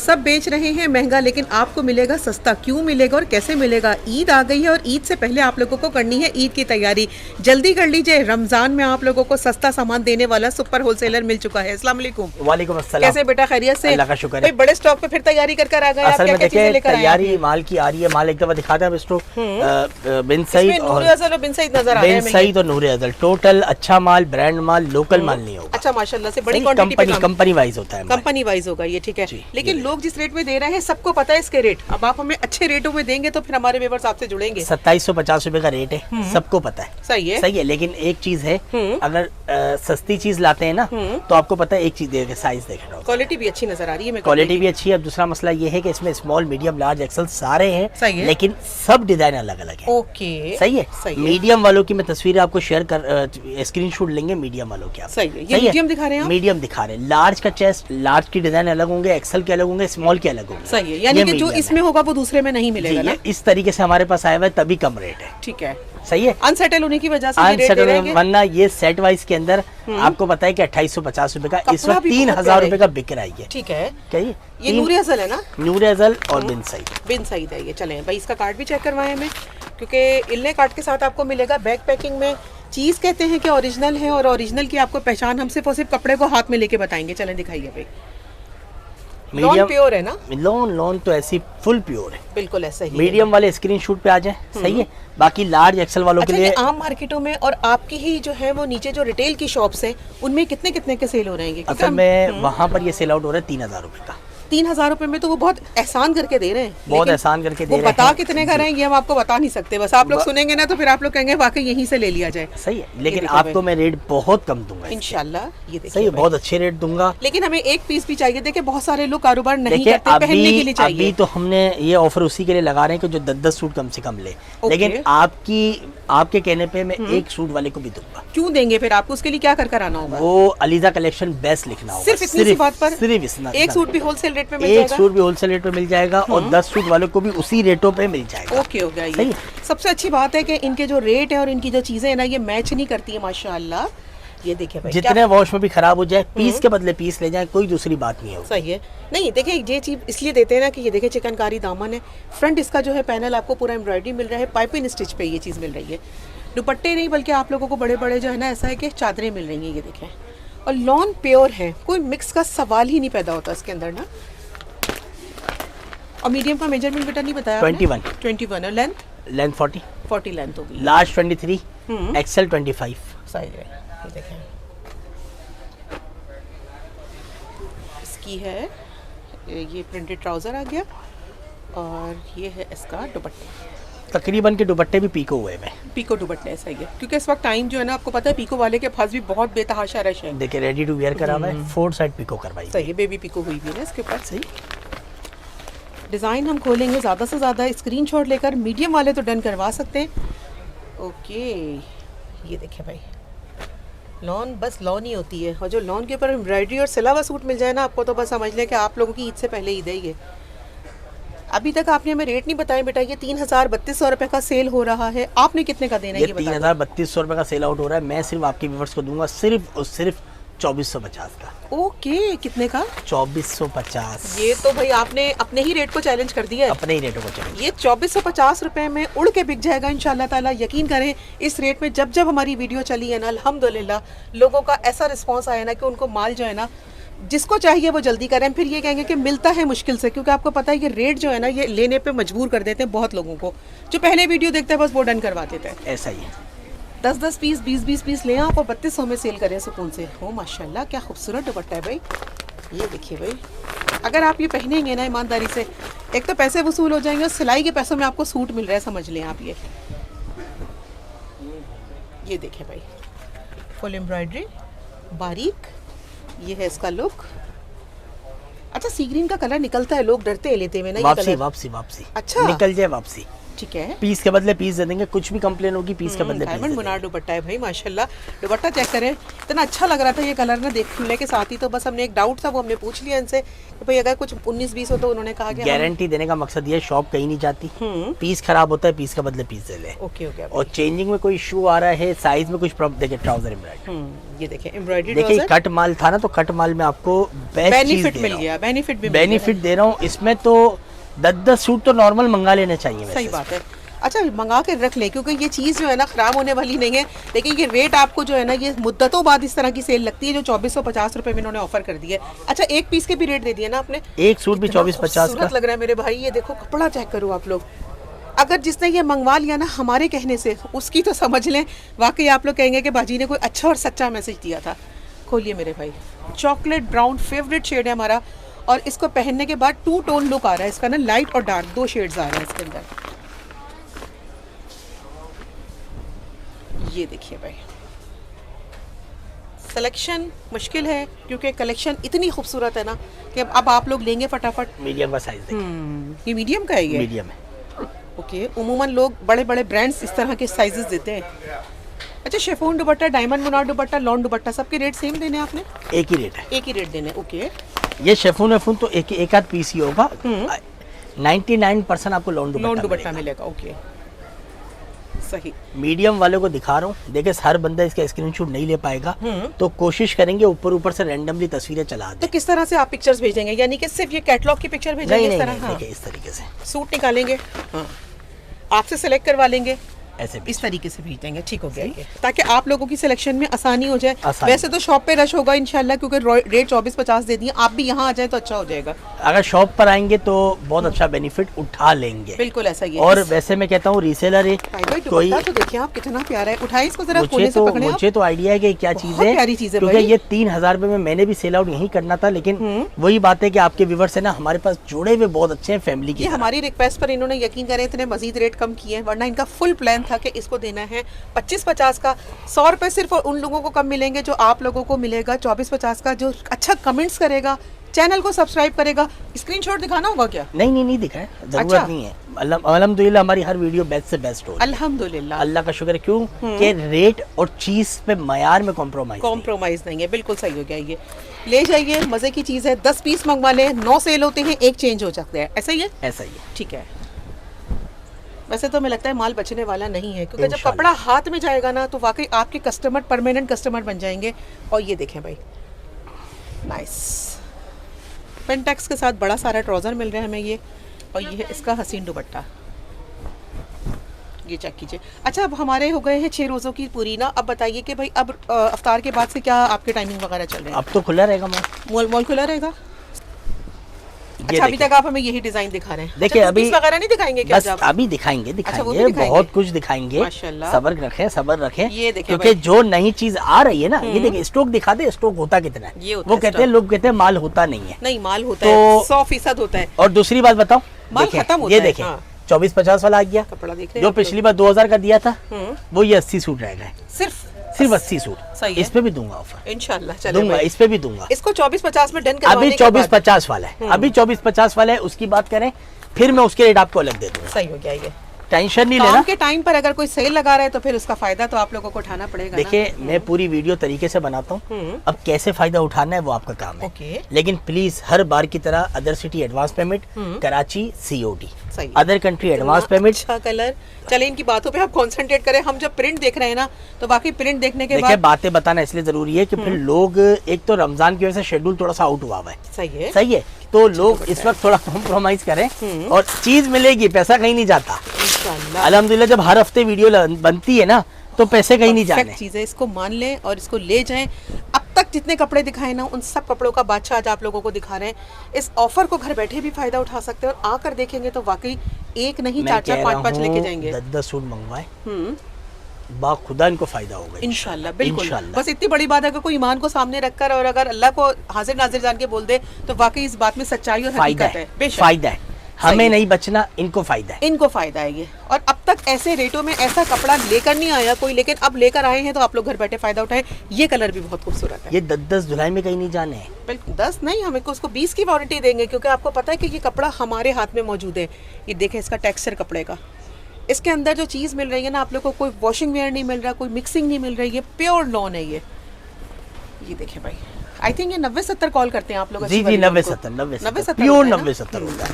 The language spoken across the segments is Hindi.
सब बेच रहे हैं महंगा, लेकिन आपको मिलेगा सस्ता। क्यों मिलेगा और कैसे मिलेगा? ईद आ गई है और ईद से पहले आप लोगों को करनी है ईद की तैयारी। जल्दी कर लीजिए, रमजान में आप लोगों को सस्ता सामान देने वाला सुपर होलसेलर मिल चुका है। अस्सलाम वालेकुम। वालेकुम अस्सलाम। कैसे बेटा, खैरियत से? अल्लाह का शुक्र है। बड़े स्टॉक पे फिर तैयारी कर आ गए। असल में देखिए तैयारी माल की आ रही है। माल एक दफा दिखाते हैं स्टॉक। बिन सईद और बिन सईद नजर आ रहे हैं। बिन सईद और नूरे अज़ल टोटल अच्छा माल, ब्रांड माल, लोकल माल नहीं होगा। अच्छा माशाल्लाह से बड़ी क्वांटिटी पे कंपनी वाइज होता है। कंपनी वाइज होगा ये, ठीक है। लेकिन लोग जिस रेट में दे रहे हैं सबको पता है इसके रेट। अब आप हमें अच्छे रेटों में देंगे तो फिर हमारे व्यूअर्स आपसे जुड़ेंगे। 2750 रुपए का रेट है, सबको पता है। सही है, सही है। लेकिन एक चीज है, अगर सस्ती चीज लाते हैं ना तो आपको पता है एक चीज देखे, साइज देखना, क्वालिटी भी अच्छी नजर आ रही है। क्वालिटी भी अच्छी है। अब दूसरा मसला ये है कि इसमें स्मॉल, मीडियम, लार्ज, एक्सल सारे हैं। सही है। लेकिन सब डिजाइन अलग अलग है। ओके सही है। मीडियम वालों की मैं तस्वीर आपको शेयर कर स्क्रीनशॉट लेंगे मीडियम वालों की। सही है, ये मीडियम दिखा रहे हैं, मीडियम दिखा रहे हैं। लार्ज का चेस्ट, लार्ज की डिजाइन अलग होंगे, एक्सल के अलग होंगे, स्मॉल के अलग होंगे। सही है, यानी कि जो इसमें होगा वो दूसरे में नहीं मिलेगा ना। इस तरीके से हमारे पास आया हुआ है, तभी कम रेट है। ठीक है, सही है। अनसेटल होने की वजह से अनसेटल, वरना ये सेट वाइज के अंदर आपको पता है कि 2850 रुपए का इस वक्त 3000 रुपए का बिक रहा है। ठीक है। क्या ये नूरे अज़ल है ना? नूरे अज़ल और बिन सईद। बिन सईद है ये। चलें भाई, इसका कार्ड भी चेक करवाएं हमें, क्योंकि इल्ले कार्ड के साथ आपको मिलेगा। बैक पैकिंग में चीज़ कहते हैं कि ओरिजिनल है, और ओरिजिनल की आपको पहचान हम सिर्फ और सिर्फ कपड़े को हाथ में लेके बताएंगे। चलें दिखाइए भाई। मीडियम प्योर है ना? लोन तो ऐसी फुल प्योर है, बिल्कुल ऐसा ही। मीडियम वाले स्क्रीनशॉट पे आ जाए। सही है। बाकी लार्ज एक्सल वालों के लिए आम मार्केटों में और आपकी ही जो है वो नीचे जो रिटेल की शॉप्स हैं उनमें कितने कितने के सेल हो रहे हैं? असल में वहाँ पर ये सेल आउट हो रहा है 3000 रुपए का। 3000 रुपए में तो वो बहुत एहसान करके दे रहे हैं। बहुत एहसान करके दे रहे हैं। बता कितने का रहे हैं ये हम आपको बता नहीं सकते। बस आप लोग सुनेंगे ना तो फिर आप लोग कहेंगे वाकई यहीं से ले लिया जाए। सही है। लेकिन आपको मैं रेट बहुत कम दूंगा इंशाल्लाह। ये देखिए, सही है, बहुत अच्छे रेट दूंगा। लेकिन हमें एक पीस भी चाहिए। देखिए बहुत सारे लोग कारोबार नहीं करते, पहनने के लिए चाहिए। अभी तो हमने ये ऑफर उसी के लिए लगा रहे हैं कि जो 10-10 सूट कम से कम ले। लेकिन आपके कहने पे मैं एक सूट वाले को भी दूंगा। क्यों देंगे फिर? आपको उसके लिए क्या कर आना होगा? वो अलीजा कलेक्शन बेस्ट लिखना होगा। सिर्फ इतनी सी बात पर सिर्फ एक सूट भी होलसेल रेट पे मिल जाएगा। एक सूट भी होलसेल रेट पे मिल जाएगा और 10 सूट वालों को भी उसी रेटों पे मिल जाएगा। ओके हो गया ये। सबसे अच्छी बात है कि इनके जो रेट है और इनकी जो चीजें है ना, ये मैच नहीं करती है माशाल्लाह। ये देखिए भाई, जितने वॉश में भी खराब हो जाए, पीस के बदले पीस ले जाए, कोई दूसरी बात नहीं है। सही है। नहीं देखिए, ये चीज इसलिए देते हैं ना कि ये देखिए चिकनकारी दामन है, फ्रंट इसका जो है पैनल आपको पूरा एम्ब्रॉयडरी मिल रहा है, पाइपिंग स्टिच पे ये चीज मिल रही है। दुपट्टे नहीं बल्कि आप लोगों को बड़े बड़े जो है ना, ऐसा है कि चादरें मिल रही हैं। ये देखें, और लॉन प्योर है, कोई मिक्स का सवाल ही नहीं पैदा होता इसके अंदर ना। और मीडियम का मेजरमेंट बेटा नहीं बताया? 21 और लेंथ 40 लेंथ होगी। Large 23, XL 25। सही है। ये देखें, इसकी है ये प्रिंटेड ट्राउजर आ गया, और ये है इसका दुपट्टा। तकरीबन के दुपट्टे भी पीको हुए हैं। पीको दुपट्टे है। सही है, क्योंकि इस वक्त टाइम जो है ना, आपको पता है पीको वाले के पास भी बहुत बेतहाशा रश है। देखिए रेडी टू वेयर करा हुआ है, 4 साइड पीको करवाई। सही है, बेबी पीको हुई भी है इसके ऊपर। सही डिज़ाइन हम खोलेंगे ज़्यादा से ज़्यादा, स्क्रीनशॉट लेकर मीडियम वाले तो डन करवा सकते हैं। ओके, ये देखिए भाई, लॉन बस लॉन ही होती है, और जो लॉन के ऊपर एम्ब्रॉयडरी और सिला हुआ सूट मिल जाए ना आपको, तो बस समझ लें कि आप लोगों की ईद से पहले ईद है ये। अभी तक आपने हमें रेट नहीं बताया बेटा। ये 3000-3200 रुपए का सेल हो रहा है, आपने कितने का देना है? ये 3000-3200 रुपए का सेल आउट हो रहा है। मैं सिर्फ आपके व्यूअर्स को दूंगा सिर्फ और सिर्फ 2450 का। ओके, कितने का? 2450। ये तो भाई आपने अपने ही रेट को चैलेंज कर दिया है। अपने ही रेटों को चैलेंज। ये 2450 रुपए में उड़ के बिक जाएगा इंशाल्लाह ताला। यकीन करें, इस रेट में जब जब हमारी वीडियो चली है ना, अल्हम्दुलिल्लाह लोगों का ऐसा रिस्पांस आया ना कि उनको माल जो है ना, जिसको चाहिए वो जल्दी करें। फिर ये कहेंगे कि मिलता है मुश्किल से, क्योंकि आपको पता है ये रेट जो है ना, ये लेने पे मजबूर कर देते हैं बहुत लोगों को। जो पहले वीडियो देखते हैं बस वो डन करवा देते हैं। ऐसा ही है। 10-10 पीस, 20-20 पीस लें आप और 3200 में सेल करें सुकून से। हो माशाल्लाह, क्या खूबसूरत दुपट्टा है भाई। ये देखिए भाई, अगर आप ये पहनेंगे ना ईमानदारी से, एक तो पैसे वसूल हो जाएंगे और सिलाई के पैसों में आपको सूट मिल रहा है, समझ लें आप। ये देखिए भाई, फुल एम्ब्रॉयडरी बारीक, ये है इसका लुक। अच्छा, सी ग्रीन का कलर निकलता है, लोग डरते हैं लेते हुए ना। वापसी वापसी वापसी। अच्छा, निकल जाए वापसी। ठीक है। पीस के बदले पीस दे देंगे, कुछ भी कंप्लेन होगी पीस के बदले पीस डायमंड दे मुनार देंगे। दुपट्टा है भाई माशाल्लाह। दुपट्टा चेक करें, इतना अच्छा लग रहा था ये कलर ना देखने के साथ ही, तो बस हमने एक डाउट था वो हमने पूछ लिया इनसे कि भाई अगर कुछ 19-20 हो तो उन्होंने कहा कि गारंटी देने का मकसद ये, शॉप कहीं नहीं जाती, पीस खराब होता है पीस के बदले पीस दे ले। Okay okay. और चेंजिंग में कोई इशू आ रहा है, साइज में कुछ प्रॉब्लम, देखिए ट्राउजर एम्ब्रॉयडरी, ये देखिए एम्ब्रॉयडरी देखिए कट माल था ना, तो कट माल में आपको बेस्ट चीज बेनिफिट दे मिल रहा हूं। गया, बेनिफिट भी बेनिफिट दे रहा हूँ इसमें। तो 10-10 सूट तो नॉर्मल मंगा लेने चाहिए सही वैसे। बात है। अच्छा मंगा के रख ले, क्योंकि ये चीज़ जो है ना ख़राब होने वाली नहीं है, लेकिन ये रेट आपको जो है ना ये मुद्दतों बाद इस तरह की सेल लगती है, जो 2450 रुपये में इन्होंने ऑफर कर दिया है। अच्छा एक पीस के भी रेट दे दिए ना आपने, एक सूट भी 24-50 का। लग रहा है मेरे भाई, ये देखो कपड़ा चेक करो आप लोग। अगर जिसने ये मंगवा लिया ना हमारे कहने से, उसकी तो समझ लें वाकई आप लोग कहेंगे कि बाजी ने कोई अच्छा और सच्चा मैसेज दिया था। खोलिए मेरे भाई, चॉकलेट ब्राउन फेवरेट शेड है हमारा, और इसको पहनने के बाद 2 टोन लुक आ रहा है इसका ना, लाइट और डार्क 2 शेड्स आ रहे हैं इसके अंदर। ये देखिए भाई, सिलेक्शन मुश्किल है क्योंकि कलेक्शन इतनी खूबसूरत है ना कि अब आप लोग लेंगे फटाफट। मीडियम का साइज देखिए, ये मीडियम का है ये? मीडियम है। ओके, उमूमन लोग बड़े बड़े ब्रांड्स इस तरह के साइजेस देते हैं। अच्छा शिफॉन दुपट्टा, डायमंड मुनार दुपट्टा, लॉन दुपट्टा, सबके रेट सेम देने आपने? एक ही रेट है, एक ही रेट देने। ओके, ये शेफून वेफून तो एक आध पीस ही होगा। 99% आपको लॉन दुपट्टा मिलेगा। ओके सही। मीडियम वाले को दिखा रहा हूँ, देखिए हर बंदा इसका स्क्रीनशॉट नहीं ले पाएगा, तो कोशिश करेंगे ऊपर से रैंडमली तस्वीरें चला तो दें। किस तरह से आप पिक्चर्स भेजेंगे, यानी कि सिर्फ ये कैटलॉग की पिक्चर भेजेंगे नहीं इस नहीं, तरह? नहीं, हाँ, देखिए इस तरीके से सूट निकालेंगे, हाँ आपसे सेलेक्ट करवा लेंगे, ऐसे भी इस तरीके से भेज देंगे। ठीक हो गया ये, ताकि आप लोगों की सिलेक्शन में आसानी हो जाए। आसानी। वैसे तो शॉप पे रश होगा इंशाल्लाह, क्योंकि रेट 2450 दे दिए, आप भी यहाँ आ जाए तो अच्छा हो जाएगा। अगर शॉप पर आएंगे तो बहुत अच्छा बेनिफिट उठा लेंगे। बिल्कुल ऐसा ही है। और वैसे मैं कहता हूँ रीसेलर है कोई, तो देखिए आप कितना प्यारा है, उठाइए इसको जरा, कोने से पकड़े आप। मुझे तो आइडिया है कि क्या चीज बहुत है, प्यारी चीज़ है क्योंकि भाई। ये 3000 रुपए में मैंने भी सेल आउट यही करना था, लेकिन वही बात है कि आपके व्यूअर्स से ना हमारे पास जुड़े हुए बहुत अच्छे हैं फैमिली के। ये हमारी रिक्वेस्ट पर इन्होंने यकीन करें इतने मजीद रेट कम किए हैं, वरना इनका फुल प्लान था कि इसको देना है 2550 का। 100 रुपए सिर्फ उन लोगों को कम मिलेंगे जो आप लोगों को मिलेगा 2450 का, जो अच्छा कमेंट्स करेगा, चैनल को सब्सक्राइब करेगा। स्क्रीनशॉट दिखाना होगा क्या? नहीं नहीं दिखाए, जरूरत अच्छा। नहीं है। अल्हम्दुलिल्लाह हमारी हर वीडियो बेस्ट से बेस्ट हो रही है। अल्हम्दुलिल्लाह, अल्लाह का शुक्र है, क्यों कि रेट और चीज पे मयार में कॉम्प्रोमाइज नहीं है। बिल्कुल सही हो गया ये, ले जाइए, मजे की चीज़ है। 10 पीस मंगवा लें, 9 सेल होते हैं, एक चेंज हो सकता है, ऐसा ही है? ऐसा ही है। ठीक है। वैसे तो हमें लगता है माल बचने वाला नहीं है, क्योंकि जब इंशाल्लाह। कपड़ा हाथ में जाएगा ना तो वाकई आपके कस्टमर परमानेंट कस्टमर बन जाएंगे। और ये देखें भाई, नाइस पेंटेक्स के साथ बड़ा सारा ट्राउज़र मिल रहा है हमें ये, और ये है इसका हसीन दुपट्टा, ये चेक कीजिए। अच्छा अब हमारे हो गए हैं 6 रोज़ों की पूरी ना, अब बताइए कि भाई अब अफ्तार के बाद से क्या आपके टाइमिंग वगैरह चल रहे हैं? अब तो खुला रहेगा मॉल खुला रहेगा? ये अच्छा अभी तक आप हमें यही डिजाइन दिखा रहे हैं। देखिए अच्छा, अभी पीस वगैरह नहीं दिखाएंगे क्या? बस जब अभी दिखाएंगे वो भी दिखाएंगे दिखाएंगे? बहुत कुछ दिखाएंगे। माशाल्लाह। सबर रखें ये देखिए क्योंकि भाई। जो नई चीज आ रही है ना, ये देखिए स्टॉक दिखा दे, स्टॉक होता कितना ये है। होता वो है कहते हैं, stock। लोग कहते हैं माल होता नहीं है। नहीं माल होता तो- है, 100% होता है। और दूसरी बात बताओ, माल देखें, खत्म होता ये है, देखें हाँ। 2450 वाला आ गया, कपड़ा देख रहे हैं जो आप लोग? पिछली बार 2000 का दिया था हम्म, वो ये 80 सूट रह गए, सिर्फ 80 सूट। सही है। इस पे भी दूंगा ऑफर, इंशाल्लाह चले दूंगा, भाई। इस पे भी दूंगा। इसको 2450 में डन अभी करवाने के बाद 2450 वाला है, अभी 2450 वाला है, उसकी बात करें फिर मैं उसके रेट आपको अलग दे दूंगा। सही हो गया ये। टेंशन नहीं काम लेना। के टाइम पर अगर कोई सेल लगा रहा है तो फिर उसका फायदा तो आप लोगों को उठाना पड़ेगा ना। देखिए मैं पूरी वीडियो तरीके से बनाता हूँ, अब कैसे फायदा उठाना है वो आपका काम है। ओके। लेकिन प्लीज हर बार की तरह other city advance payment, Karachi COD, सही है। Other country advance payment. अच्छा कलर, चले इनकी बातों पे आप कंसंट्रेट करें। हम जब प्रिंट देख रहे हैं ना तो बाकी प्रिंट देखने के देखिए बाद बातें बताना इसलिए जरूरी है कि फिर लोग, एक तो रमजान की वजह से शेड्यूल थोड़ा सा आउट हुआ हुआ है, सही है। सही है, तो लोग इस वक्त थोड़ा कॉम्प्रोमाइज करें और चीज मिलेगी, पैसा कहीं नहीं जाता। इंशाल्लाह अल्हम्दुलिल्लाह जब हर हफ्ते वीडियो बनती है ना तो पैसे कहीं नहीं परफेक्ट जाने। चीज़ है, इसको मान लें और इसको ले जाएं। अब तक जितने कपड़े दिखाए ना उन सब कपड़ों का बादशाह आज आप लोगों को दिखा रहे हैं। इस ऑफर को घर बैठे भी फायदा उठा सकते हैं, और आकर देखेंगे तो वाकई एक नहीं मैं 4-4 कह 5-5 रहा लेके हूँ, जाएंगे। 10-10 सूट मंगवाए, हम्म, बाखुदा इनको फायदा होगा इंशाल्लाह बिल्कुल। इंशाल्लाह। बस इतनी बड़ी बात है कि कोई ईमान को सामने रखकर और अगर अल्लाह को हाजिर नाजिर जान के बोल दे तो वाकई इस बात में सच्चाई और फायदा हकीकत है, है। बेशक फायदा है, सही हमें है। नहीं बचना, इनको फायदा है। इनको फायदा है ये। और अब तक ऐसे रेटों में ऐसा कपड़ा लेकर नहीं आया कोई, लेकिन अब लेकर आए हैं तो आप लोग घर बैठे फायदा उठाएं। ये कलर भी बहुत खूबसूरत है। ये 10-10 धुलाई में कहीं नहीं जाने हैं। बिल्कुल 10 नहीं, हम उसको 20 की वारंटी देंगे, क्योंकि आपको पता है कि ये कपड़ा हमारे हाथ में मौजूद है। ये देखें इसका टेक्सचर कपड़े का, इसके अंदर जो चीज़ मिल रही है ना आप लोग को, कोई वॉशिंग वेयर नहीं मिल रहा, कोई मिक्सिंग नहीं मिल रही है, प्योर लॉन है ये देखें भाई। आई थिंक ये 90-70 कॉल करते हैं आप लोग। जी जी 90-70 प्योर 90-70 होता है।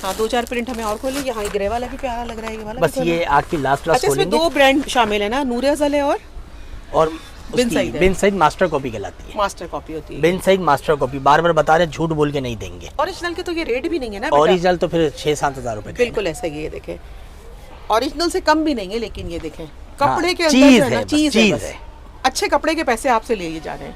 हाँ 2-4 प्रिंट हमें और खोलेंगे। हाँ ये ग्रे वाला भी प्यारा लग रहा है, ये वाला बस ये आपकी लास्ट क्लास अच्छा इसमें 2 ब्रांड शामिल है ना, नूर अज़ल है और बिन साइड मास्टर कॉपी कहलाती है। मास्टर कॉपी होती है। बिन साइड मास्टर कॉपी, बार बार बता रहे, झूठ बोल के नहीं देंगे। ओरिजिनल के तो ये रेट भी नहीं है ना, ओरिजिनल तो फिर 6-7 हज़ार रुपए। बिल्कुल ऐसा ही, ये देखें ओरिजिनल से कम भी नहीं है, लेकिन ये देखें कपड़े के अंदर चीज है। अच्छे कपड़े के पैसे आपसे लिए जा रहे हैं।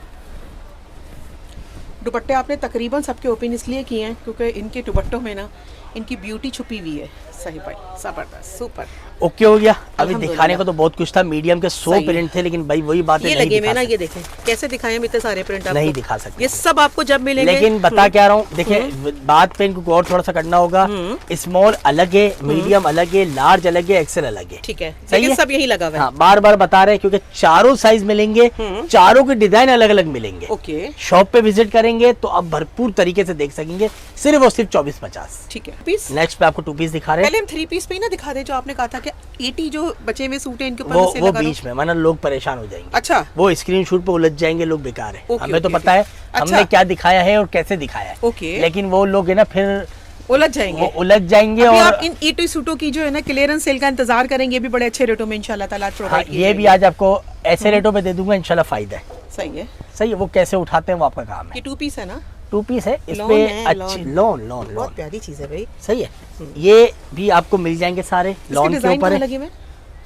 दुपट्टे आपने तकरीबन सबके ओपन इसलिए किए हैं क्योंकि इनके दुपट्टों में ना इनकी ब्यूटी छुपी हुई है। सही भाई, जबरदस्त, सुपर। ओके हो गया। अभी दिखाने को तो बहुत कुछ था, मीडियम के 100 प्रिंट थे, लेकिन भाई वही बात है, ये लगे हुए ना, ये देखें कैसे दिखाएं हम इतने सारे प्रिंट आपको नहीं दिखा सकते। ये सब आपको जब मिलेंगे। लेकिन बता क्या रहा हूँ, देखिए बात पे इनको और थोड़ा सा करना होगा। स्मॉल अलग है, मीडियम अलग है, लार्ज अलग है, एक्सेल अलग है। ठीक है, सही है, सब यही लगा हुआ है। हाँ, बार बार बता रहे हैं क्योंकि चारों साइज मिलेंगे, चारों के डिजाइन अलग अलग मिलेंगे। ओके, शॉप पे विजिट करेंगे तो आप भरपूर तरीके से देख सकेंगे, सिर्फ और सिर्फ 2450। ठीक है, पीस नेक्स्ट पे आपको 2 पीस दिखा रहे हैं। पहले हम 3 पीस पे ही ना दिखा दे, जो आपने कहा था कि 80 जो बचे हुए सूट है इनके ऊपर वो बीच में, वरना लोग परेशान हो जाएंगे। अच्छा, वो स्क्रीनशॉट पे उलझ जाएंगे लोग, बेकार है। ओके, हमें तो ओके, पता है अच्छा, हमने क्या दिखाया है और कैसे दिखाया है। ओके, लेकिन वो लोग है ना फिर उलझ जाएंगे, उलझ जाएंगे। और और आप इन 80 सूटों की जो है ना क्लियरेंस सेल का इंतजार करेंगे, भी बड़े अच्छे रेटों में इंशाल्लाह ताला प्रोवाइड किया ये भी आज आपको ऐसे रेटों पे दे दूंगा, इंशाल्लाह फायदा है। सही है, सही है। वो कैसे उठाते हैं वो आपका काम है। ये 2 पीस है ना, 2 पीस है, इस लॉन पे है, अच्छी लॉन बहुत प्यारी चीज है भाई। सही है। ये भी आपको मिल जाएंगे सारे लॉन के ऊपर लगे में।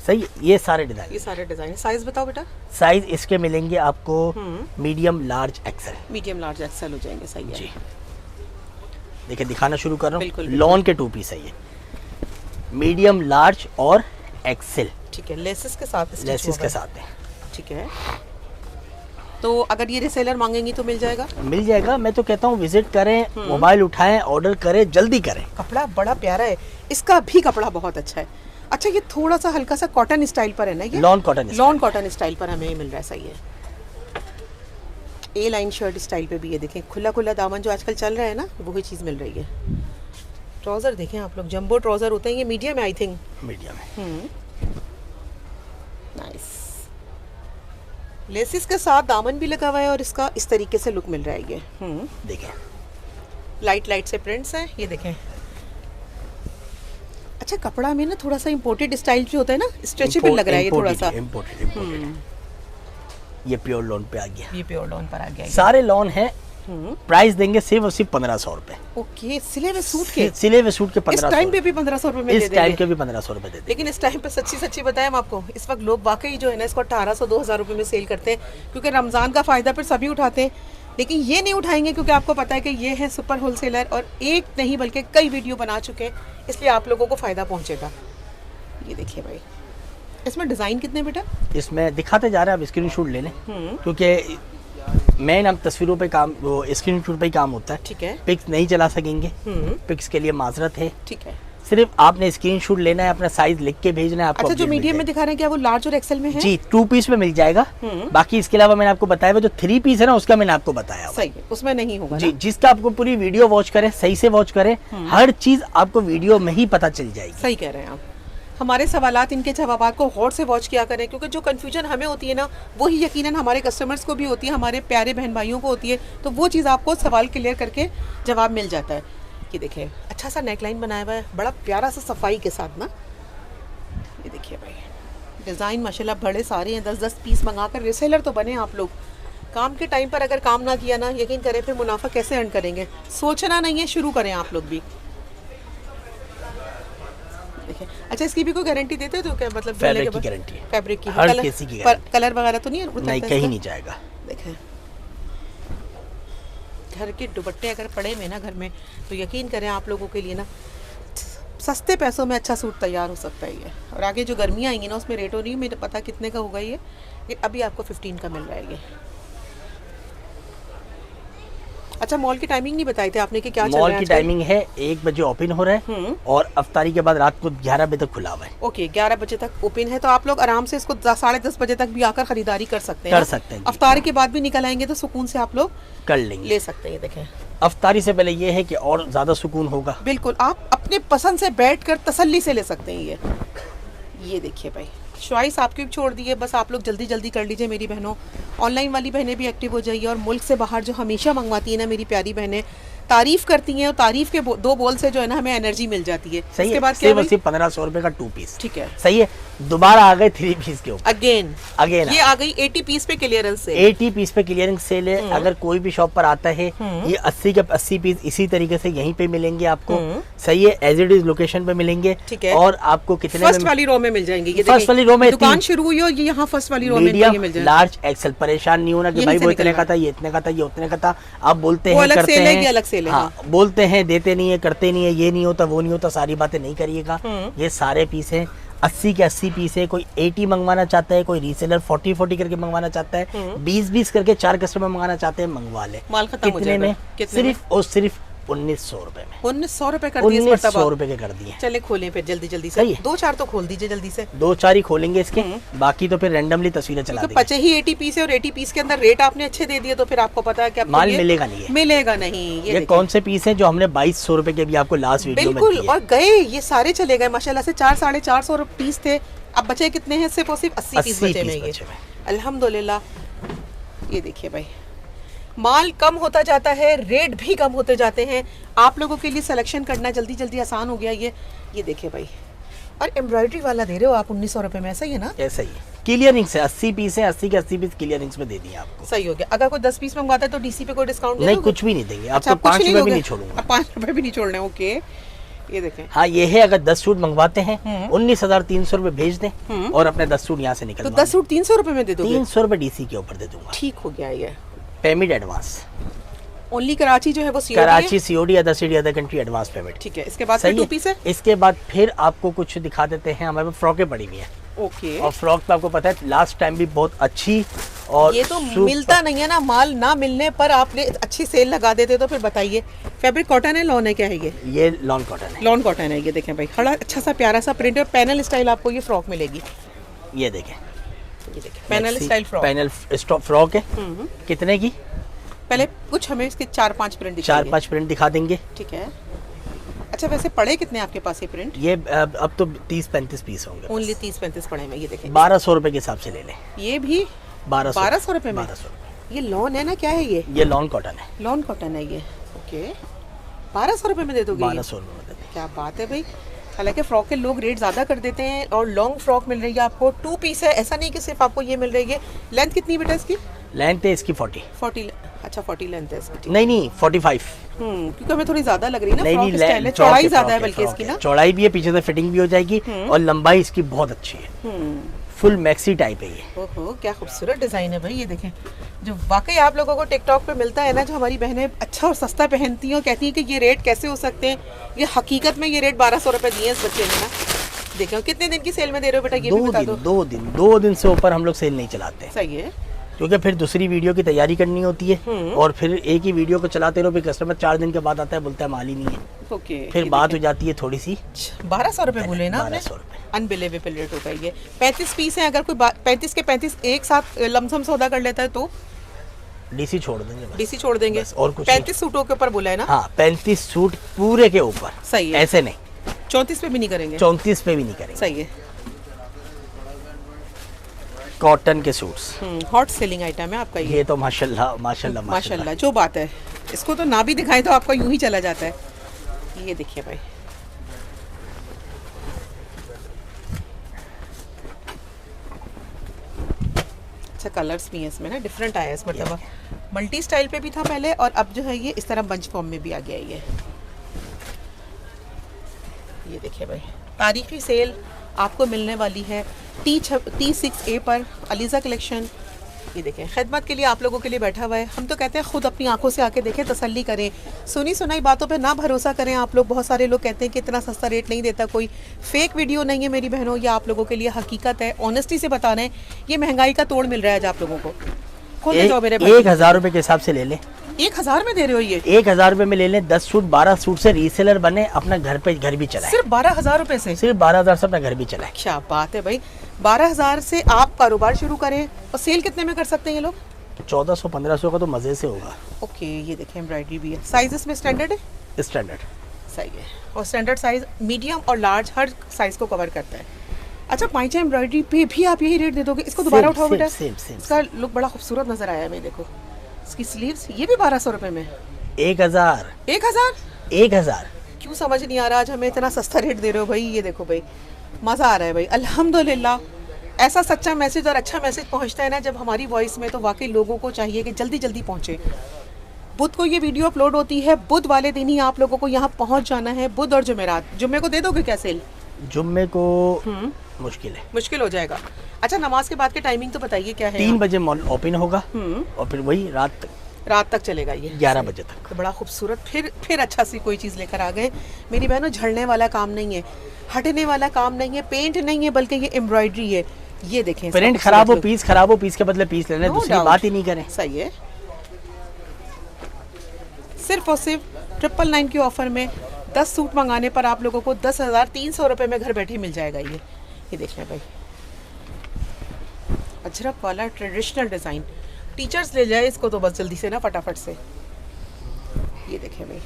सही है, ये सारे डिजाइन, ये सारे डिजाइन। साइज बताओ बेटा। साइज इसके मिलेंगे आपको medium, large, XL. Medium, large, XL हो जाएंगे। सही है जी। देखिए दिखाना शुरू कर रहा हूँ। बिल्कुल, लॉन के 2 पीस है ये, मीडियम, लार्ज और एक्सेल। ठीक है, लेसेस के साथ, लेसेस के साथ है। ठीक है, तो अगर ये रिसेलर मांगेंगी तो मिल जाएगा? मिल जाएगा। मैं तो कहता हूँ विजिट करें, मोबाइल उठाएं, ऑर्डर करें, जल्दी करें। कपड़ा बड़ा प्यारा है, इसका भी कपड़ा बहुत अच्छा है। अच्छा, ये थोड़ा सा हल्का सा कॉटन स्टाइल पर है ना, ये लॉन कॉटन स्टाइल पर हमें मिल रहा है। सही है। ए लाइन शर्ट स्टाइल पे भी ये देखें, खुला खुला दामन जो आजकल चल रहा है ना, वही चीज़ मिल रही है। ट्राउजर देखें आप लोग, जंबो ट्राउजर होते हैं, ये मीडियम है आई थिंक। मीडियम है। नाइस। लेसिस के साथ दामन भी लगा हुआ है और इसका इस तरीके से लुक मिल रहा है ये। देखें लाइट से प्रिंट्स हैं, ये देखें। अच्छा, कपड़ा में ना थोड़ा सा इम्पोर्टेड स्टाइल जो होता है ना, स्ट्रेचेबल लग रहा है ये थोड़ा सा। इम्पोर्टेड। ये प्योर लॉन पे आ गया, ये प्योर लॉन पर आ गया। सारे लॉन है। प्राइस देंगे सिर्फ और सिर्फ 1500 रुपए। ओके, सिले हुए सूट के 1500। इस टाइम पे भी 1500 रुपए में दे देंगे। इस टाइम के भी 1500 रुपए दे देंगे। लेकिन इस टाइम पे सच्ची बताएं हम आपको, इस वक्त लोग वाकई जो है ना इसको 1800-2000 रुपए में सेल करते हैं, क्योंकि रमजान का फायदा फिर सभी उठाते हैं। लेकिन ये नहीं उठाएंगे क्योंकि आपको पता है कि ये है सुपर होलसेलर, और एक नहीं बल्कि कई वीडियो बना चुके हैं, इसलिए आप लोगों को फ़ायदा पहुंचेगा। ये देखिए भाई, इसमें डिज़ाइन कितने बेटा? इसमें दिखाते जा रहे हैं, आप स्क्रीनशॉट ले लें, क्योंकि मेन हम तस्वीरों पे काम, वो स्क्रीनशॉट पे ही काम होता है। ठीक है, पिक्स नहीं चला सकेंगे, पिक्स के लिए माजरत है। ठीक है, सिर्फ आपने स्क्रीनशॉट लेना है, अपना साइज लिख के भेजना है आपको। अच्छा, जो मीडियम में दिखा रहे हैं क्या वो लार्ज और एक्सेल में है? जी, 2 पीस में मिल जाएगा। बाकी इसके अलावा मैंने आपको बताया, वो जो 3 पीस है ना, उसका मैंने आपको बताया। सही है, उसमें नहीं होगा जी, जिसका आपको पूरी वीडियो वॉच करें, सही से वॉच करें, हर चीज आपको वीडियो में ही पता चल जाएगी। सही कह रहे हैं आप। हमारे सवालात, इनके जवाबात को गौर से वॉच किया करें, क्योंकि जो कन्फ्यूजन हमें होती है ना, वही यकीनन हमारे कस्टमर्स को भी होती है, हमारे प्यारे बहन भाइयों को होती है। तो वो चीज़ आपको सवाल क्लियर करके जवाब मिल जाता है। ये देखिए, अच्छा सा नेकलाइन बनाया हुआ है, बड़ा प्यारा सा सफाई के साथ ना। ये देखिए भाई, डिज़ाइन माशाल्लाह बड़े सारे हैं। 10-10 पीस मंगा कर रिसेलर तो बने आप लोग। काम के टाइम पर अगर काम ना किया ना, यकीन करें फिर मुनाफा कैसे अर्न करेंगे। सोचना नहीं है, शुरू करें आप लोग भी। देखिए, अच्छा, इसकी भी कोई गारंटी देते हो तो क्या, मतलब फैब्रिक की गारंटी है, फैब्रिक की, हर किसी की गारंटी। कलर वगैरह तो नहीं है? नहीं, कहीं नहीं जाएगा। देखें, घर के दुपट्टे अगर पड़े हुए ना घर में, तो यकीन करें आप लोगों के लिए ना सस्ते पैसों में अच्छा सूट तैयार हो सकता है ये। और आगे जो गर्मियाँ आएंगी ना, उसमें रेटो नहीं मुझे पता कितने का होगा ये, लेकिन अभी आपको 15 का मिल रहा है ये। अच्छा, मॉल की टाइमिंग नहीं बताई थे आपने कि क्या चल रहा है? मॉल की टाइमिंग है 1 बजे ओपन हो रहा है, और अफ्तारी के बाद रात को 11 बजे तक खुला हुआ है। ओके, 11 बजे तक ओपन है, तो आप लोग आराम से इसको 10-10:30 बजे तक भी आकर खरीदारी कर सकते हैं। कर सकते हैं। अफ्तारी के बाद भी निकल आएंगे तो सुकून से आप लोग कर लेंगे, ले सकते हैं। देखें, अफ्तारी से पहले ये है कि और ज़्यादा सुकून होगा। बिल्कुल, आप अपने पसंद से बैठकर तसल्ली से ले सकते हैं ये देखिए भाई, चॉइस आपकी भी छोड़ दी है, बस आप लोग जल्दी जल्दी कर लीजिए मेरी बहनों। ऑनलाइन वाली बहनें भी एक्टिव हो जाइए, और मुल्क से बाहर जो हमेशा मंगवाती है ना मेरी प्यारी बहनें, तारीफ करती हैं, और तारीफ के दो बोल से जो है ना हमें एनर्जी मिल जाती है। सही इसके है, बाद क्या है भाई? 1500 रुपए का 2 पीस। ठीक है, सही है। दोबारा आ गए 3 पीस के ऊपर अगेन अगेन ये आ गई 80 पीस पे क्लियरेंस से। 80 पीस पे क्लियरिंग सेल है। अगर कोई भी शॉप पर आता है, ये 80 के 80 पीस इसी तरीके से यहीं पे मिलेंगे आपको। सही है, एज इट इज लोकेशन पे मिलेंगे। ठीक है। और आपको कितने फर्स्ट वाली रो में मिल जाएंगे, ये फर्स्ट वाली रो में दुकान शुरू हुई हो, ये यहाँ फर्स्ट वाली रो में मीडियम, मिल जाएगा। Large, XL. परेशान नहीं होना कि यहीं भाई से वो इतने निकलना का था, ये इतने का था, ये उतने का था। आप बोलते वो हैं, अलग करते सेल है, ये हैं, अलग सेल है, हाँ, बोलते हैं, देते नहीं है, करते नहीं है, ये नहीं होता, वो नहीं होता, सारी बातें नहीं करिएगा। ये सारे पीस हैं, 80 के 80 पीस है। कोई 80 मंगवाना चाहता है, कोई रीसेलर 40 करके मंगवाना चाहता है, 20 करके 4 कस्टमर मंगवाना चाहते हैं, मंगवा ले। माल खत्म हो कितने जाएगा। में? कितने में? सिर्फ और सिर्फ 1900 रुपए में। 1900 रुपए कर दिए इस 1900 मर्तबा। रुपए के कर दिए। चले खोलें फिर जल्दी जल्दी से। सही है। 2-4 तो खोल दीजिए जल्दी से, 2-4 ही खोलेंगे इसके, बाकी तो फिर रैंडमली तस्वीरें चला क्योंकि देंगे। बचे ही 80 पीस है, और 80 पीस के अंदर रेट आपने अच्छे दे दिए, तो फिर आपको पता है कि आपको माल ये मिलेगा नहीं है। मिलेगा नहीं। ये देखिए। कौन से पीस हैं जो हमने 2200 रुपए के भी आपको लास्ट वीडियो में बिल्कुल, दिए? और गए ये सारे चले गए माशाल्लाह से। 400-450 पीस थे, अब बचे कितने हैं? सिर्फ और सिर्फ 80 पीस 80 बचे पीस हैं ये। बचे हुए। अल्हम्दुलिल्लाह। ये देखिए भाई, माल कम होता जाता है, रेट भी कम होते जाते हैं। आप लोगों के लिए सिलेक्शन करना जल्दी जल्दी आसान हो गया ये देखिए भाई। और एम्ब्रॉयडरी वाला दे रहे हो आप 1900 रुपए में, ऐसा ही है ना? ऐसा ही है। क्लियरिंग से 80 पीस है, 80 के 80 पीस क्लियरिंग्स में दे दिए आपको। सही हो गया। अगर कोई 10 पीस मंगवाता है तो डीसी पे कोई डिस्काउंट नहीं, कुछ भी नहीं देंगे आपको। अच्छा, 5 रुपए भी नहीं छोड़ूंगा। 5 रुपए भी नहीं छोड़ने। ओके, ये देखें। हाँ, ये है, अगर 10 सूट मंगवाते हैं 19,300 रुपए भेज दें, और अपने 10 सूट यहाँ से निकल तो 10 सूट 300 रुपए में दे दोगे? 300 रुपए डीसी के ऊपर दे दूंगा। ठीक हो गया ये। Payment advance. ओनली कराची जो है वो COD कराची है? COD, other city, other country advance payment. ठीक है। इसके बाद सही फिर 2 है। पीस है? इसके बाद फिर आपको कुछ दिखा देते हैं। हमारे पास फ्रॉकें पड़ी हुई हैं, ओके। और फ्रॉक पे आपको पता है लास्ट टाइम भी बहुत अच्छी, और ये तो मिलता नहीं है ना माल, ना मिलने पर आपने अच्छी सेल लगा देते। तो फिर बताइए, फैब्रिक कॉटन है, लॉन है, क्या है ये लॉन कॉटन है। लॉन कॉटन है। ये देखें भाई, बड़ा अच्छा सा प्यारा सा प्रिंट है, पैनल स्टाइल आपको ये फ्रॉक मिलेगी। ये देखें, ये देखें, panel style frock. Panel frock है। कितने की? पहले कुछ हमें इसके 4-5 प्रिंट दिखाइए। 4-5 प्रिंट दिखा देंगे। ठीक है। अच्छा, वैसे पड़े कितने आपके पास ये प्रिंट? ये अब तो 30-35 पीस होंगे। ओनली 30-35 पड़े हैं। ये देखें, 1200 रुपए के हिसाब से ले लें। ये भी 1200 रुपए में? 1200 रुपए। ये लॉन है ना, क्या है ये लॉन कॉटन है। लॉन कॉटन है ये। ओके, 1200 रुपए में दे दोगे? 1200 रुपए में दे दें। क्या बात है भाई। हालांकि फ्रॉक के लोग रेट ज़्यादा कर देते हैं, और लॉन्ग फ्रॉक मिल रही है आपको। 2 पीस है, ऐसा नहीं कि सिर्फ आपको ये मिल रही है। लेंथ कितनी बेटा इसकी? लेंथ है इसकी 40। 40। अच्छा, 40 लेंथ है इसकी। नहीं 45। क्योंकि हमें थोड़ी ज़्यादा लग रही है ना। नहीं, फ्रॉक स्टाइल है, चौड़ाई चौड़ाई ज़्यादा है बल्कि इसकी ना। चौड़ाई भी है, पीछे से फिटिंग भी हो जाएगी, और लंबाई इसकी बहुत अच्छी है। फुल मैक्सी टाइप है ये। ओहो, क्या खूबसूरत डिज़ाइन है भाई। ये देखें, जो वाकई आप लोगों को टिकटॉक पे मिलता है ना, जो हमारी बहनें अच्छा और सस्ता पहनती हैं और कहती हैं कि ये रेट कैसे हो सकते हैं, ये हकीकत में ये रेट 1200 रुपए दिए इस बच्चे ने ना। देखो कितने दिन की सेल में दे रहे हो बेटा, ये भी बता दो। 2 दिन से ऊपर हम लोग सेल नहीं चलाते, सही है। क्योंकि फिर दूसरी वीडियो की तैयारी करनी होती है, और फिर एक ही वीडियो को चलाते रहो, फिर कस्टमर 4 दिन के बाद आता है, बोलता है माल ही नहीं है। ओके, फिर बात हो जाती है थोड़ी सी। 1200 रुपए बोले ना आपने? 1200 रुपए। अनबिलीवेबल रेट होता है ये। 35 पीस है, अगर कोई 35 के 35 एक साथ लमसम सौदा कर लेता है तो डीसी छोड़ देंगे बस। डीसी छोड़ देंगे। बस, और कुछ 35 सूटों के ऊपर बोला है ना? हाँ, 35 सूट पूरे के ऊपर। सही है। ऐसे नहीं, 34 पे भी नहीं करेंगे? 34 पे भी नहीं करेंगे। सही है। कॉटन के सूट्स, हॉट सेलिंग आइटम है आपका ये। ये तो माशाल्लाह माशाल्लाह माशाल्लाह, जो बात है, इसको तो ना भी दिखाएं तो आपका यूं ही चला जाता है। ये देखिए भाई, अच्छा कलर्स भी हैं इसमें ना, डिफरेंट आया है इस मरतबा। मल्टी स्टाइल पे भी था पहले, और अब जो है ये इस तरह बंच फॉर्म में भी आ गया है ये देखिए भाई, तारीखी सेल आपको मिलने वाली है T6A पर, अलीज़ा कलेक्शन। ये देखें, खिदमत के लिए आप लोगों के लिए बैठा हुआ है। हम तो कहते हैं खुद अपनी आंखों से आके देखें, तसल्ली करें, सुनी सुनाई बातों पे ना भरोसा करें आप लोग। बहुत सारे लोग कहते हैं कि इतना सस्ता रेट नहीं देता कोई, फेक वीडियो नहीं है मेरी बहनों, ये आप लोगों के लिए हकीकत है, ऑनेस्टी से बता रहे हैं। ये महंगाई का तोड़ मिल रहा है आज आप लोगों को। खोलते जाओ मेरे भाई। 1000 रुपए के हिसाब से ले लें। 1000 में दे रहे हो ये? 1000 रुपए में ले लें, 10 सूट 12 सूट से रीसेलर बने, अपना घर भी चलाए। सिर्फ 12,000 रुपए से? सिर्फ 12,000 से अपना घर भी चलाए। क्या बात है भाई, 12,000 से आप कारोबार शुरू करें। और सेल कितने में कर सकते हैं ये लोग? 1400-1500 का तो मज़े से होगा। ओके, ये देखें एम्ब्रॉयडरी भी है। साइज इसमें स्टैंडर्ड है? स्टैंडर्ड। सही है। और स्टैंडर्ड साइज मीडियम और लार्ज हर साइज को कवर करता है। अच्छा, पाइचा एम्ब्रॉयडरी पे भी आप यही रेट दे दोगे? इसको दोबारा उठाओ बेटा। सेम। इसका लुक बड़ा खूबसूरत नजर आया हमें। देखो इसकी स्लीव्स, ये भी 1200 रुपए में। 1000। 1000 क्यों समझ नहीं आ रहा आज हमें इतना सस्ता रेट दे रहे हो भाई। ये देखो भाई, मज़ा आ रहा है भाई। अल्हम्दुलिल्लाह, ऐसा सच्चा मैसेज और अच्छा मैसेज पहुंचता है ना जब हमारी वॉइस में, तो वाकई लोगों को चाहिए कि जल्दी जल्दी पहुंचे। बुध को ये वीडियो अपलोड होती है, बुध वाले दिन ही आप लोगों को यहाँ पहुंच जाना है। बुध और जुमेरात। जुम्मे को दे दोगे क्या सेल? जुम्मे को मुश्किल हो जाएगा। अच्छा, नमाज के बाद के टाइमिंग तो बताइए क्या है? 3 बजे मॉल ओपन होगा और फिर वही रात तक चलेगा ये 11 बजे तक। तो बड़ा खूबसूरत फिर अच्छा सी कोई चीज़ लेकर आ गए मेरी बहनों। झड़ने वाला काम नहीं है, हटने वाला काम नहीं है, पेंट नहीं है, बल्कि ये एम्ब्रॉयडरी है। ये देखें, प्रिंट खराब हो पीस के बदले पीस लेने, दूसरी बात ही नहीं करें। सही है। सिर्फ और सिर्फ 999 के ऑफर में 10 सूट मंगाने पर आप लोगों को 10,300 रुपये में घर बैठे मिल जाएगा। ये देखें भाई, अजरक वाला ट्रेडिशनल डिज़ाइन। टीचर्स ले जाए इसको तो बस जल्दी से ना, फटाफट से। ये देखें भाई,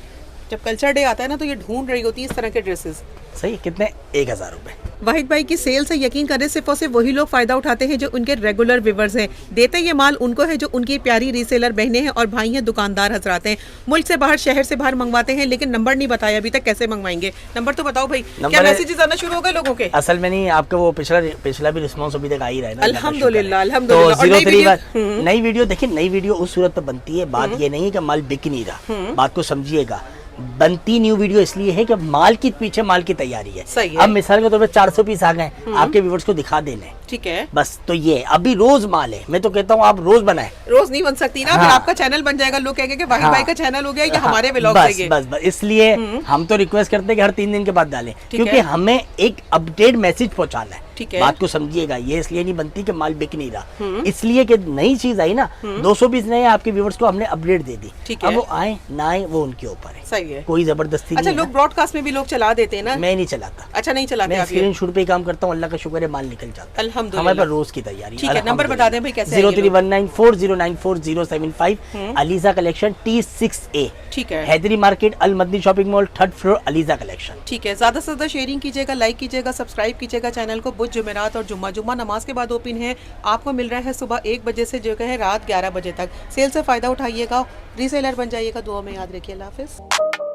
जब कल्चर डे आता है ना तो ये ढूंढ रही होती है इस तरह के ड्रेसेस। सही, कितने? 1000 रुपए। वाहिद भाई की सेल से यकीन करें, सिर्फ और सिर्फ वही लोग फायदा उठाते हैं जो उनके रेगुलर व्यूअर्स हैं। देते ये माल उनको है जो उनकी प्यारी रीसेलर बहनें हैं और भाई हैं, दुकानदार हजरात हैं। मुल्क से बाहर, शहर से बाहर मंगवाते हैं, लेकिन नंबर नहीं बताया अभी तक, कैसे मंगवाएंगे? नंबर तो बताओ भाई। क्या मैसेजेस आना शुरू हो गए लोगों के? असल में नहीं, आपका वो पिछला भी रिस्पॉन्स अभी तक आ ही रहा है ना। अल्हम्दुलिल्लाह। तो नई वीडियो देखिए, नई वीडियो उस सूरत पर बनती है। बात ये नहीं है कि माल बिक नहीं रहा, बात को समझिएगा। बनती न्यू वीडियो इसलिए है कि माल के पीछे माल की तैयारी है। सही है। अब मिसाल के तौर पे 400 पीस आ गए, आपके व्यूअर्स को दिखा देने। ठीक है, बस। तो ये अभी रोज माल है। मैं तो कहता हूँ आप रोज बनाए। रोज नहीं बन सकती ना। फिर आपका चैनल बन जाएगा, लोग कहेंगे कि वाहिद भाई का चैनल हो गया या हमारे व्लॉग है। बस इसलिए हम तो रिक्वेस्ट करते हैं कि हर 3 दिन के बाद डालें, क्योंकि हमें एक अपडेट मैसेज पहुंचाना है। बात को समझिएगा। ये इसलिए नहीं बनती कि माल बिक नहीं रहा, इसलिए कि नई चीज आई ना, 200 पीस नए आपके व्यूअर्स को हमने अपडेट दे दी। अब वो आए ना आए वो उनके ऊपर है। सही है, कोई जबरदस्ती नहीं। अच्छा, लोग ब्रॉडकास्ट में भी लोग चला देते हैं ना। मैं नहीं चलाता। अच्छा, नहीं चलाते? मैं स्क्रीन शूट पे काम करता हूँ, अल्लाह का शुक्र है माल निकल जाता है। अल्हम्दुलिल्लाह। हमारे पास रोज की तैयारी। ठीक है, नंबर बता दें भाई कैसे? 0319409475 अलीजा कलेक्शन T6A। ठीक है, Haidery market, Al Madani shopping mall, 3rd floor, Aliza collection. ठीक है, ज्यादा से ज्यादा शेयरिंग कीजिएगा, लाइक कीजिएगा, सब्सक्राइब कीजिएगा चैनल को। बुध, जुमेरात और जुम्मा नमाज के बाद ओपन है। आपको मिल रहा है सुबह 1 बजे से जो है रात 11 बजे तक। सेल से फायदा उठाइएगा, रीसेलर बन जाइएगा। दुआ में याद रखिए। अल्लाह हाफिज़।